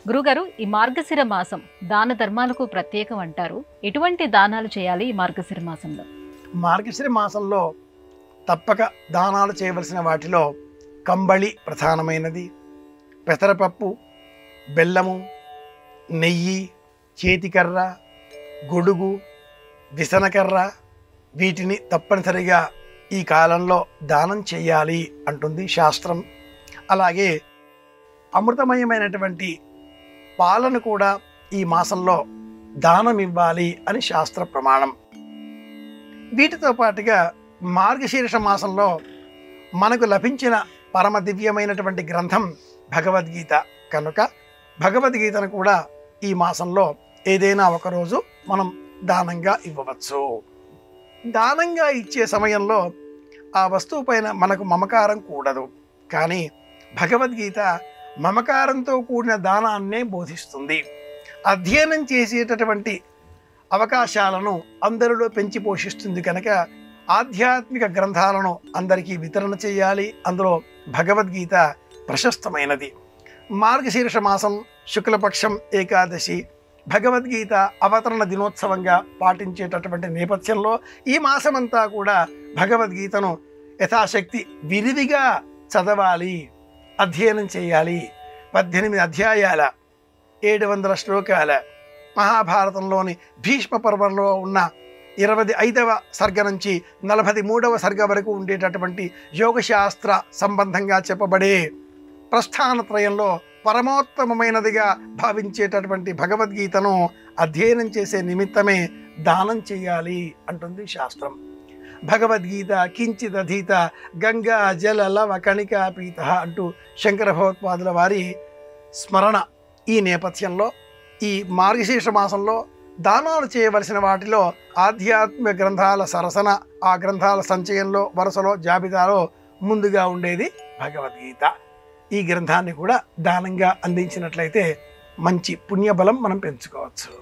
గురుగారు, ఈ మార్గశిర మాసం దాన ధర్మాలకు ప్రత్యేకం అంటారు. ఎటువంటి దానాలు చేయాలి ఈ మార్గశిర మాసంలో? మార్గశిర మాసంలో తప్పక దానాలు చేయవలసిన వాటిలో కంబళి ప్రధానమైనది. పెసరపప్పు, బెల్లము, నెయ్యి, చేతికర్ర, గొడుగు, విసనకర్ర వీటిని తప్పనిసరిగా ఈ కాలంలో దానం చేయాలి అంటుంది శాస్త్రం. అలాగే అమృతమయమైనటువంటి పాలను కూడా ఈ మాసంలో దానం ఇవ్వాలి అని శాస్త్ర ప్రమాణం. వీటితో పాటుగా మార్గశీర్ష మాసంలో మనకు లభించిన పరమ దివ్యమైనటువంటి గ్రంథం భగవద్గీత కనుక భగవద్గీతను కూడా ఈ మాసంలో ఏదైనా ఒకరోజు మనం దానంగా ఇవ్వవచ్చు. దానంగా ఇచ్చే సమయంలో ఆ వస్తువు పైన మనకు మమకారం కూడదు. కానీ భగవద్గీత మమకారంతో కూడిన దానాన్నే బోధిస్తుంది. అధ్యయనం చేసేటటువంటి అవకాశాలను అందరిలో పెంచి పోషిస్తుంది కనుక ఆధ్యాత్మిక గ్రంథాలను అందరికీ వితరణ చేయాలి. అందులో భగవద్గీత ప్రశస్తమైనది. మార్గశీర్ష మాసం శుక్లపక్షం ఏకాదశి భగవద్గీత అవతరణ దినోత్సవంగా పాటించేటటువంటి నేపథ్యంలో ఈ మాసమంతా కూడా భగవద్గీతను యథాశక్తి విరివిగా చదవాలి, అధ్యయనం చేయాలి. 18 అధ్యాయాల 700 శ్లోకాల మహాభారతంలోని భీష్మ పర్వంలో ఉన్న 25వ సర్గ నుంచి 43వ సర్గ వరకు ఉండేటటువంటి యోగశాస్త్ర సంబంధంగా చెప్పబడే ప్రస్థానత్రయంలో పరమోత్తమమైనదిగా భావించేటటువంటి భగవద్గీతను అధ్యయనం చేసే నిమిత్తమే దానం చేయాలి అంటుంది శాస్త్రం. భగవద్గీత కించిదధీత గంగా జల లవ కణికా పీత అంటూ శంకర భగవత్పాదుల వారి స్మరణ. ఈ నేపథ్యంలో ఈ మార్గశీర్ష మాసంలో దానాలు చేయవలసిన వాటిలో ఆధ్యాత్మిక గ్రంథాల సరసన, ఆ గ్రంథాల సంచయంలో వరుసలో జాబితాలో ముందుగా ఉండేది భగవద్గీత. ఈ గ్రంథాన్ని కూడా దానంగా అందించినట్లయితే మంచి పుణ్యబలం మనం పెంచుకోవచ్చు.